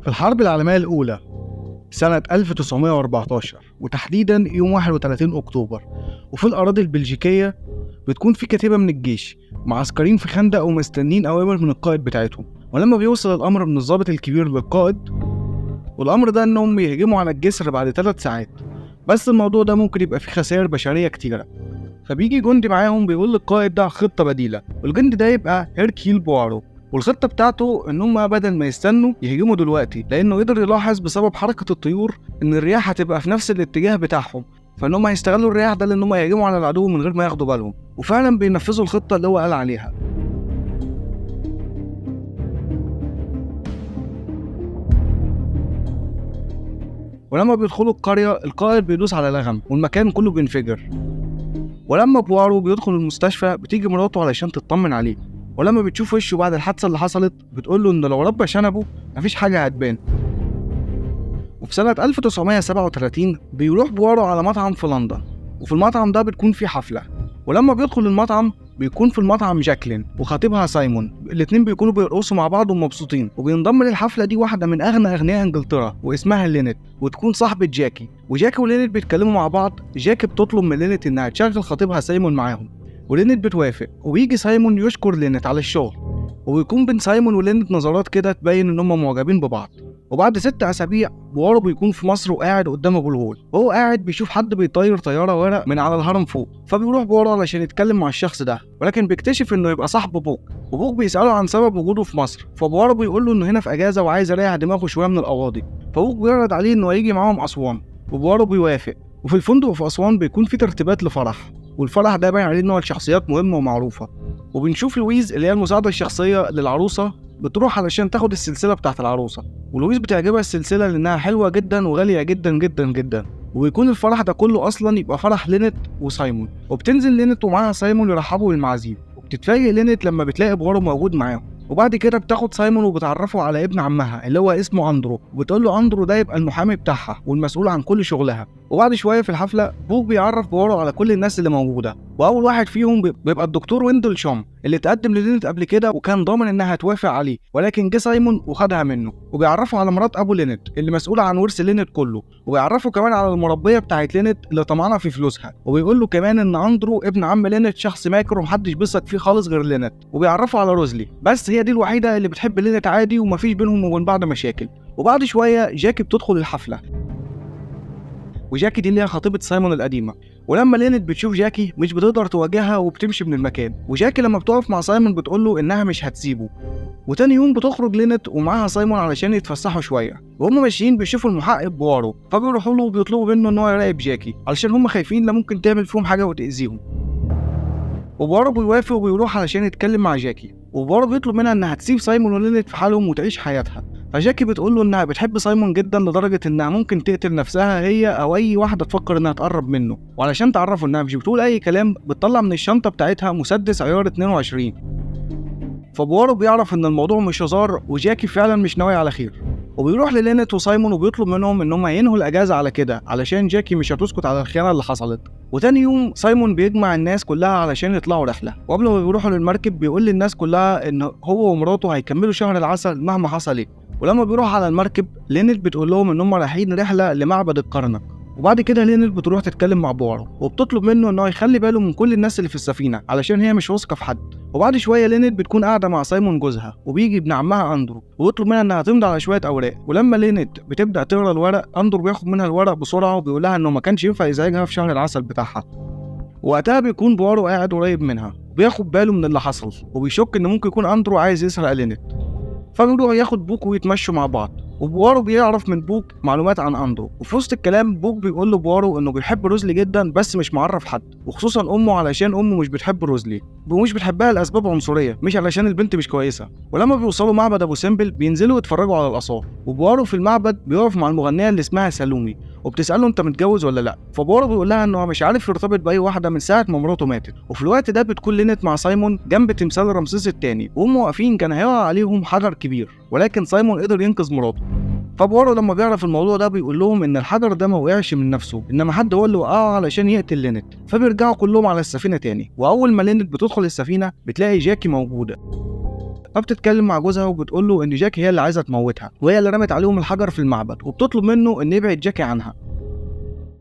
في الحرب العالمية الأولى سنة 1914 وتحديدا يوم 31 أكتوبر، وفي الأراضي البلجيكية بتكون في كتيبة من الجيش معسكرين في خندق ومستنين أوامر من القائد بتاعتهم. ولما بيوصل الأمر من الضابط الكبير للقائد، والأمر ده إنهم يهجموا على الجسر بعد 3 ساعات، بس الموضوع ده ممكن يبقى فيه خسائر بشرية كتيرة. فبيجي جندي معاهم بيقول للقائد ده خطة بديلة، والجندي ده يبقى هيركيل بوارو. والخطة بتاعته ان هم بدل ما يستنوا يهجموا دلوقتي، لانه قدر يلاحظ بسبب حركة الطيور ان الرياح هتبقى في نفس الاتجاه بتاعهم، فان هم هيستغلوا الرياح ده لان هم يهجموا على العدو من غير ما ياخدوا بالهم. وفعلا بينفذوا الخطة اللي هو قال عليها. ولما بيدخلوا القرية، القائد بيدوس على لغم والمكان كله بينفجر. ولما بوارو بيدخل المستشفى بتيجي مراته علشان تطمن عليه، ولما بتشوف وشه بعد الحادثة اللي حصلت بتقول له إن لو ربى شنبه مفيش حاجة هتبان. وفي سنة 1937 بيروح بوارو على مطعم في لندن، وفي المطعم ده بتكون فيه حفلة. ولما بيدخل المطعم بيكون في المطعم جاكلين وخطيبها سايمون، الاتنين بيكونوا بيرقصوا مع بعض ومبسوطين. وبينضم للحفلة دي واحدة من أغنى أغنياء إنجلترا واسمها لينت، وتكون صاحبة جاكي. وجاكي ولينت بيتكلموا مع بعض. جاكي بتطلب من لينت إنها تشغل خطيبها سايمون معاهم، ولينت بتوافق. وبيجي سايمون يشكر لينت على الشغل، وبيكون بين سايمون ولينت نظرات كده تبين إن هم معجبين ببعض. وبعد 6 أسابيع بوارو بيكون في مصر وقاعد قدام أبو الهول، وهو قاعد بيشوف حد بيطير طيارة ورق من على الهرم فوق. فبيروح بوارو علشان يتكلم مع الشخص ده، ولكن بيكتشف إنه يبقى صاحب بوك. وبوك بيسأله عن سبب وجوده في مصر، فبوارو بيقول له إنه هنا في أجازة وعايز يريح دماغه شوية من القواضي. فبوك بيعرض عليه إنه يجي معاهم أسوان، وبوارو بيوافق. وفي الفندق في أسوان بيكون في ترتيبات لفرح، والفرح ده باين عليه إن هو لشخصيات مهمة ومعروفة. وبنشوف لويز اللي هي المساعدة الشخصية للعروسة بتروح علشان تاخد السلسلة بتاعت العروسة، ولويز بتعجبها السلسلة لأنها حلوة جدا وغالية جدا جدا جدا. ويكون الفرح ده كله أصلا يبقى فرح لينت وسايمون، وبتنزل لينت ومعاها سايمون يرحبوا بالمعازيم. وبتتفاجئ لينت لما بتلاقي بوارو موجود معاهم. وبعد كده بتاخد سايمون وبتعرفه على ابن عمها اللي هو اسمه أندرو، وبتقول له أندرو ده يبقى المحامي بتاعها والمسؤول عن كل شغلها. وبعد شوية في الحفلة بوك بيعرف بوارو على كل الناس اللي موجودة، وأول واحد فيهم بيبقى الدكتور ويندل شوم اللي اتقدم للينت قبل كده وكان ضامن إنها توافق عليه، ولكن جه سايمون وخدها منه. وبيعرفه على مرات أبو لينت اللي مسؤولة عن ورث لينت كله، وبيعرفه كمان على المربية بتاعت لينت اللي طمعانة في فلوسها. وبيقول له كمان إن أندرو ابن عم لينت شخص ماكر ومحدش بيثق فيه خالص غير لينت. وبيعرفه على روزلي، بس هي دي الوحيدة اللي بتحب لينت عادي ومفيش بينهم وبين بعض مشاكل. وبعد شوية جاكي بتدخل الحفلة، وجاكي دي اللي هي خطيبة سايمون القديمة. ولما لينت بتشوف جاكي مش بتقدر تواجهها وبتمشي من المكان، وجاكي لما بتقف مع سايمون بتقوله إنها مش هتسيبه. وتاني يوم بتخرج لينت ومعاها سايمون علشان يتفسحوا شوية، وهم ماشيين بيشوفوا المحقق بوارو، فبيروحوا له وبيطلبوا منه إن هو يراقب جاكي علشان هم خايفين لا ممكن تعمل فيهم حاجة وتأذيهم. وبوارو بيوافق وبيروح علشان يتكلم مع جاكي، وبوارو بيطلب منها إنها تسيب سايمون ولينت في حالهم وتعيش حياتها. فجاكي بتقول له إنها بتحب سايمون جدا لدرجة إنها ممكن تقتل نفسها هي أو أي واحدة تفكر إنها تقرب منه. وعلشان تعرفوا إنها مش بتقول أي كلام بتطلع من الشنطة بتاعتها مسدس عيار 22. فبوارو بيعرف إن الموضوع مش هزار وجاكي فعلا مش ناوي على خير. وبيروح للينت وسايمون وبيطلب منهم إنهم ينهوا الأجازة على كده علشان جاكي مش هتسكت على الخيانة اللي حصلت. وتاني يوم سايمون بيجمع الناس كلها علشان يطلعوا رحلة، وقبل ما بيروحوا للمركب بيقول للناس كلها إن هو ومراته هيكملوا شهر العسل مهما حصل إيه. ولما بيروح على المركب لينت بتقول لهم إنهم رايحين رحلة لمعبد الكرنك. وبعد كده لينت بتروح تتكلم مع بوارو وبتطلب منه إنه يخلي باله من كل الناس اللي في السفينة علشان هي مش واثقة في حد. وبعد شوية لينت بتكون قاعدة مع سايمون جوزها، وبيجي ابن عمها أندرو ويطلب منها إنها تمضي على شوية أوراق. ولما لينت بتبدأ تقرا الورق أندرو بياخد منها الورق بسرعة وبيقول لها إنه ما كانش ينفع يزعجها في شهر العسل بتاعها. وقتها بيكون بوارو قاعد قريب منها وبياخد باله من اللي حصل، وبيشك إن ممكن يكون أندرو عايز يسرق لينت. فبيروح ياخد بوك ويتمشوا مع بعض، وبوارو بيعرف من بوك معلومات عن أندرو. وفي وسط الكلام بوك بيقول لبوارو إنه بيحب روزلي جدا بس مش معرف حد، وخصوصا أمه علشان أمه مش بتحب روزلي ومش بتحبها لأسباب عنصرية مش علشان البنت مش كويسة. ولما بيوصلوا معبد أبو سمبل بينزلوا يتفرجوا على الآثار، وبوارو في المعبد بيقف مع المغنية اللي اسمها سالومي وبتسأله أنت متجوز ولا لأ. فبوارو بيقول لها إنه مش عارف يرتبط بأي واحدة من ساعة ما مراته ماتت. وفي الوقت ده بتكون لينت مع سايمون جنب تمثال رمسيس الثاني، وهم واقفين كان هيقع عليهم حجر كبير، ولكن سايمون قدر ينقذ مراته. فبوارو لما بيعرف الموضوع ده بيقول لهم ان الحجر ده ما وقعش من نفسه، انما حد هو اللي وقعه علشان يقتل لينت. فبيرجعوا كلهم على السفينه تاني، واول ما لينت بتدخل السفينه بتلاقي جاكي موجوده. فبتتكلم مع جوزها وبتقول له ان جاكي هي اللي عايزه تموتها، وهي اللي رمت عليهم الحجر في المعبد، وبتطلب منه ان يبعد جاكي عنها.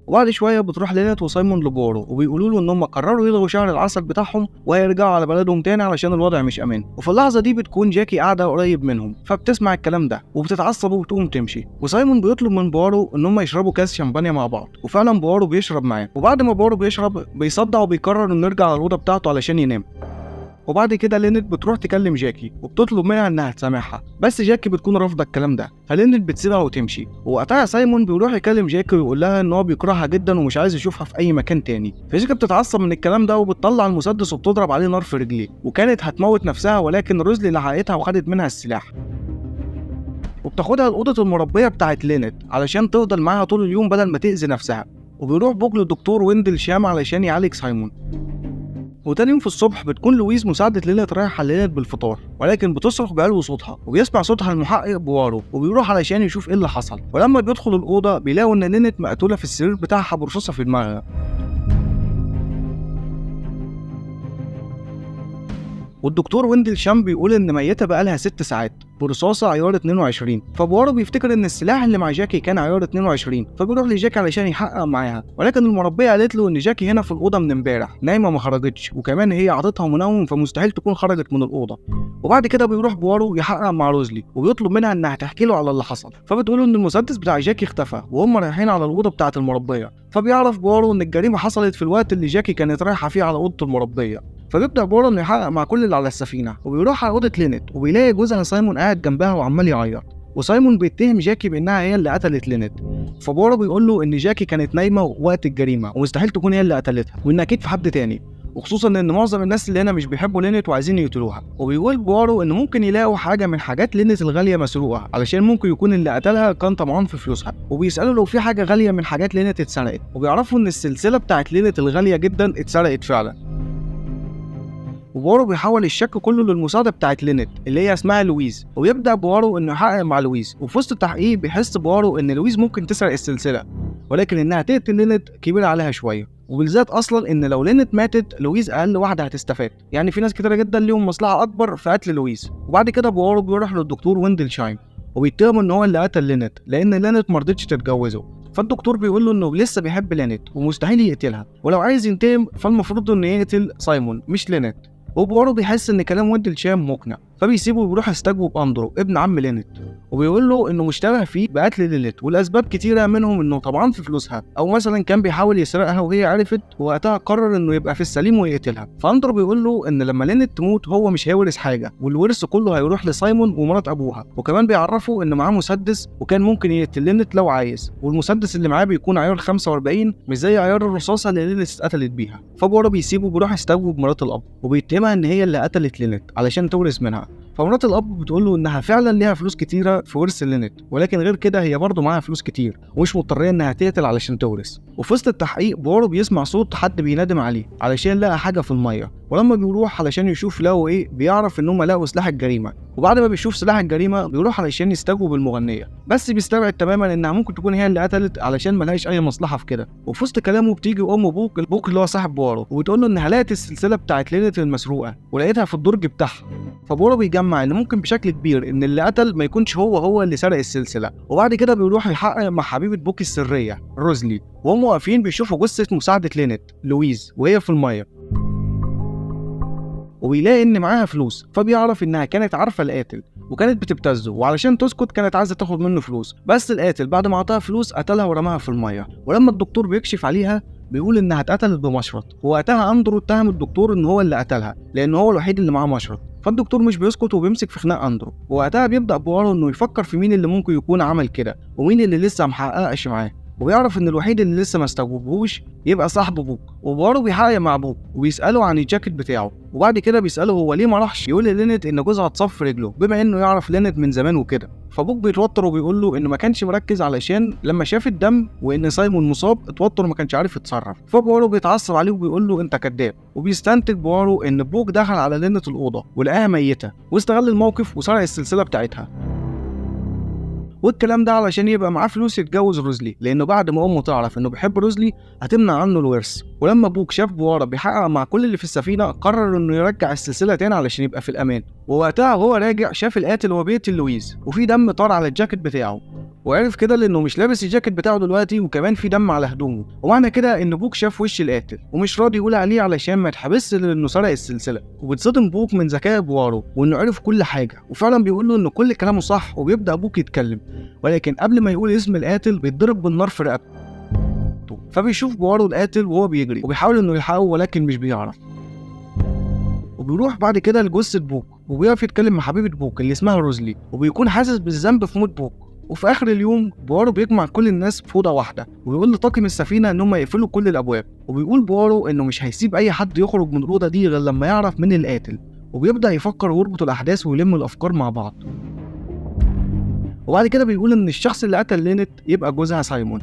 وبعد شويه بتروح لينت وسايمون لبورو وبيقولوا له ان هم قرروا يلغوا شهر العسل بتاعهم وهيرجعوا على بلدهم تاني علشان الوضع مش امان. وفي اللحظه دي بتكون جاكي قاعده قريب منهم، فبتسمع الكلام ده وبتتعصب وبتقوم تمشي. وسايمون بيطلب من بورو ان هم يشربوا كاس شمبانيا مع بعض، وفعلا بورو بيشرب معاه. وبعد ما بورو بيشرب بيصدع وبيقرر انه يرجع على الاوضه بتاعته علشان ينام. وبعد كده لينت بتروح تكلم جاكي وبتطلب منها انها تسامحها، بس جاكي بتكون رافضه الكلام ده، فلينت بتسيبها وتمشي. ووقتها سايمون بيروح يكلم جاكي ويقول لها ان هو بيكرهها جدا ومش عايز يشوفها في اي مكان تاني. فجاكي بتتعصب من الكلام ده وبتطلع المسدس وبتضرب عليه نار في رجليه، وكانت هتموت نفسها ولكن روزلي لحقتها وخدت منها السلاح وبتاخدها لأوضة المربية بتاعت لينت علشان تفضل معاها طول اليوم بدل ما تأذي نفسها. وبيروح بوك للدكتور ويندل شام علشان يعالج سايمون. وتاني يوم في الصبح بتكون لويز مساعدة لينت رايحة لينت بالفطار، ولكن بتصرخ بعلو صوتها، وبيسمع صوتها المحقق بوارو وبيروح علشان يشوف ايه اللي حصل. ولما بيدخل الأوضة بيلاقوا ان لينت مقتولة في السرير بتاعها برصاصة في دماغها. والدكتور ويندل شام بيقول ان ميتة بقالها 6 ساعات برصاصة عيار 22. فبوارو بيفتكر ان السلاح اللي مع جاكي كان عيار 22، فبيروح لجاكي علشان يحقق معاها، ولكن المربية قالت له ان جاكي هنا في الأوضة من امبارح نايمة ما خرجتش، وكمان هي عطتها منوم فمستحيل تكون خرجت من الأوضة. وبعد كده بيروح بوارو يحقق مع روزلي وبيطلب منها انها تحكي له على اللي حصل، فبتقول ان المسدس بتاع جاكي اختفى وهم رايحين على الأوضة بتاعة المربية. فبيعرف بوارو ان الجريمة حصلت في الوقت اللي جاكي كانت رايحة فيه على أوضة المربية. فبيبدأ بورو انه يحقق مع كل اللي على السفينة، وبيروح على أوضة لينت وبيلاقي جوزها سايمون قاعد جنبها وعمال يعيط. وسايمون بيتهم جاكي بانها هي اللي قتلت لينت. فبورو بيقول له ان جاكي كانت نايمة وقت الجريمة ومستحيل تكون هي اللي قتلتها، وان اكيد في حد تاني، وخصوصا ان معظم الناس اللي هنا مش بيحبوا لينت وعايزين يقتلوها. وبيقول بوارو ان ممكن يلاقوا حاجه من حاجات لينت الغاليه مسروقه علشان ممكن يكون اللي قتلها كان طمعان في فلوسها، وبيسالوا لو في حاجه غاليه من حاجات لينت اتسرقت، وبيعرفوا ان السلسله بتاعت لينت الغاليه جدا اتسرقت فعلا. وبوارو بيحول الشك كله للمساعده بتاعت لينت اللي هي اسمها لويز، ويبدا بوارو انه يحقق مع لويز. وفي وسط التحقيق بيحس بوارو ان لويز ممكن تسرق السلسله، ولكن انها تقتل لينت كبيره عليها شويه، وبالذات اصلا ان لو لينت ماتت لويز اقل واحده هتستفاد، يعني في ناس كتيره جدا ليهم مصلحه اكبر في قتل لويز. وبعد كده بوارو بيروح للدكتور ويندل شايم وبيتهم ان هو اللي قتل لينت لان لينت مرضتش تتجوزه. فالدكتور بيقول له انه لسه بيحب لينت ومستحيل يقتلها، ولو عايز ينتقم فالمفروض انه يقتل سايمون مش لينت. وبوارو بيحس ان كلام ويندل شام مقنع، فبيسيبه ويروح يستجوب اندرو ابن عم لينت، وبيقول له انه مشتبه فيه بقتل لينت، والاسباب كتيره منهم انه طبعا في فلوسها، او مثلا كان بيحاول يسرقها وهي عرفت ووقتها قرر انه يبقى في السليم ويقتلها. فاندرو بيقول له ان لما لينت تموت هو مش هيورث حاجه، والورث كله هيروح لسايمون ومرات ابوها. وكمان بيعرفوا ان معاه مسدس وكان ممكن يقتل لينت لو عايز، والمسدس اللي معاه بيكون عيار 45 مش زي عيار الرصاصه اللي لينت اتقتلت بيها. فبوارو بيسيبه وبيروح يستجوب مرات الاب وبيتهمها ان هي اللي قتلت لينت علشان تورث منها. فمرات الاب بتقول له انها فعلا ليها فلوس كتيره في ورث لينت، ولكن غير كده هي برضه معاها فلوس كتير ومش مضطريه انها تقتل علشان تورث. وفي وسط التحقيق بوارو بيسمع صوت حد بينادم عليه علشان لقى حاجه في الميه، ولما بيروح علشان يشوف لقوا ايه بيعرف ان هم لقوا سلاح الجريمه. وبعد ما بيشوف سلاح الجريمه بيروح علشان يستجوب المغنيه، بس بيستبعد تماما انها ممكن تكون هي اللي قتلت علشان ملهاش اي مصلحه في كده. وفي وسط كلامه بتيجي ام بوك اللي هو صاحب بوارو وبتقول له انها لقت السلسله بتاعت لينت المسروقه ولقيتها في الدرج بتاعها. فبوارو بيجمع ان ممكن بشكل كبير ان اللي قتل ما يكونش هو اللي سرق السلسله. وبعد كده بيروح يحقق مع حبيبه بوك السريه روزلي، وهم واقفين بيشوفوا جثه مساعده لينت لويز وهي في الميه، وبيلاقي ان معاها فلوس، فبيعرف انها كانت عارفه القاتل وكانت بتبتزه، وعلشان تسكت كانت عايزه تاخد منه فلوس، بس القاتل بعد ما عطاها فلوس قتلها ورماها في الميه. ولما الدكتور بيكشف عليها بيقول انها اتقتلت بمشرط، ووقتها اندرو اتهم الدكتور ان هو اللي قتلها لان هو الوحيد اللي معاه مشرط. فالدكتور مش بيسكت وبيمسك في خناق اندرو، ووقتها بيبدا بوارو انه يفكر في مين اللي ممكن يكون عمل كده ومين اللي لسه محققش معاه، وبيعرف ان الوحيد اللي لسه ما استجوبهوش يبقى صاحب بوك. وبوارو بيحقق مع بوك وبيساله عن الجاكيت بتاعه، وبعد كده بيساله هو ليه ما راحش يقول للينت ان جوزها اتصاب في رجله بما انه يعرف لينت من زمان وكده. فبوك بيتوتر وبيقول له انه ما كانش مركز علشان لما شاف الدم وان سايمون مصاب اتوتر وما كانش عارف يتصرف. فبوارو بيتعصب عليه وبيقول له انت كذاب، وبيستنتج بوارو ان بوك دخل على لينت الاوضه ولقاها ميته واستغل الموقف وسرق السلسله بتاعتها. والكلام ده علشان يبقى معاه فلوس يتجوز روزلي، لانه بعد ما امه تعرف انه بيحب روزلي هتمنع عنه الورث. ولما بوك شاف بوارا بيحقق مع كل اللي في السفينه قرر انه يرجع السلسله تاني علشان يبقى في الامان. ووقتها وهو راجع شاف القاتل وهو بيقتل لويز وفي دم طار على الجاكيت بتاعه، وعرف كده لانه مش لابس الجاكيت بتاعه دلوقتي وكمان في دم على هدومه، ومعنى كده ان بوك شاف وش القاتل ومش راضي يقول عليه علشان ما يتحبسش لانه سرق السلسله. وبتصدم بوك من ذكاء بوارو وانه عرف كل حاجه، وفعلا بيقول له ان كل كلامه صح. وبيبدا بوك يتكلم، ولكن قبل ما يقول اسم القاتل بيتضرب بالنار في رقبته. فبيشوف بوارو القاتل وهو بيجري وبيحاول انه يلحقه ولكن مش بيعرف. وبيروح بعد كده لجثة بوك وبيقف يتكلم مع حبيبة بوك اللي اسمها روزلي، وبيكون حاسس بالذنب في موت بوك. وفي اخر اليوم بوارو بيجمع كل الناس في اوضه واحده ويقول لطاقم السفينه ان هم يقفلوا كل الابواب، وبيقول بوارو انه مش هيسيب اي حد يخرج من الاوضه دي غير لما يعرف مين القاتل. وبيبدا يفكر ويربط الاحداث ويلم الافكار مع بعض. وبعد كده بيقول ان الشخص اللي قتل لينت يبقى جوزها سايمون،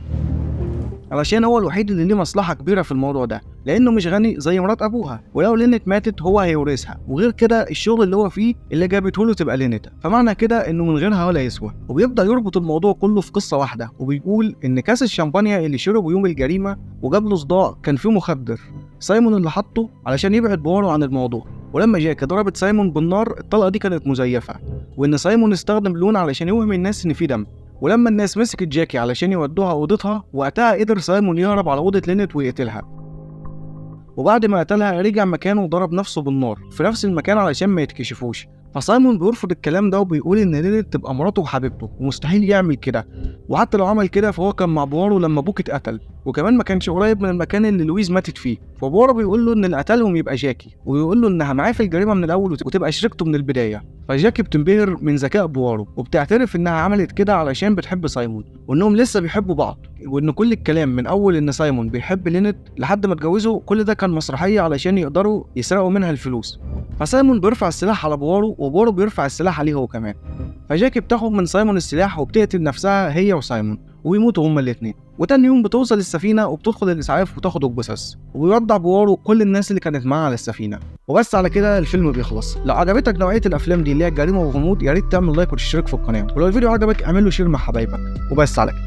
علشان هو الوحيد اللي ليه مصلحة كبيرة في الموضوع ده، لأنه مش غني زي مرات أبوها، ولو لينت ماتت هو هيورثها، وغير كده الشغل اللي هو فيه اللي جابته له تبقى لينت، فمعنى كده إنه من غيرها ولا يسوى. وبيبدأ يربط الموضوع كله في قصة واحدة، وبيقول إن كاس الشامبانيا اللي شربه يوم الجريمة وجاب له صداع كان فيه مخدر سايمون اللي حطه علشان يبعد بوارو عن الموضوع. ولما جاكي ضربت سايمون بالنار الطلقة دي كانت مزيفة، وإن سايمون استخدم لون علشان يوهم الناس إن فيه دم. ولما الناس مسكت جاكي علشان يودوها اوضتها، وقتها قدر سايمون يهرب على اوضه لينت ويقتلها. وبعد ما قتلها رجع مكانه وضرب نفسه بالنار في نفس المكان علشان ما يتكشفوش. فسايمون بيرفض الكلام ده وبيقول ان لينت تبقى مراته وحبيبته ومستحيل يعمل كده، وحتى لو عمل كده فهو كان مع بوارو لما بوك اتقتل، وكمان ما كانش قريب من المكان اللي لويز ماتت فيه. فبوارو بيقول له ان اللي قتلهم يبقى جاكي، ويقول له انها معاه في الجريمه من الاول وتبقى شريكته من البدايه. فجاكي بتنبهر من ذكاء بوارو وبتعترف انها عملت كده علشان بتحب سايمون، وانهم لسه بيحبوا بعض، وان كل الكلام من اول ان سايمون بيحب لينت لحد ما اتجوزوا كل ده كان مسرحيه علشان يقدروا يسرقوا منها الفلوس. فسايمون بيرفع السلاح على بوارو وبوارو بيرفع السلاح عليه هو كمان. فجاكي بتاخد من سايمون السلاح وبتقتل نفسها هي وسايمون ويموتوا هما الاثنين. وتاني يوم بتوصل السفينه وبتدخل الاسعاف وتاخد الجثث، وبيودع بوارو كل الناس اللي كانت معاه على السفينه. وبس على كده الفيلم بيخلص. لو عجبتك نوعيه الافلام دي اللي هي جريمه وغموض يا ريت تعمل لايك وتشترك في القناه، ولو الفيديو عجبك اعمل له شير مع حبايبك. وبس على كده.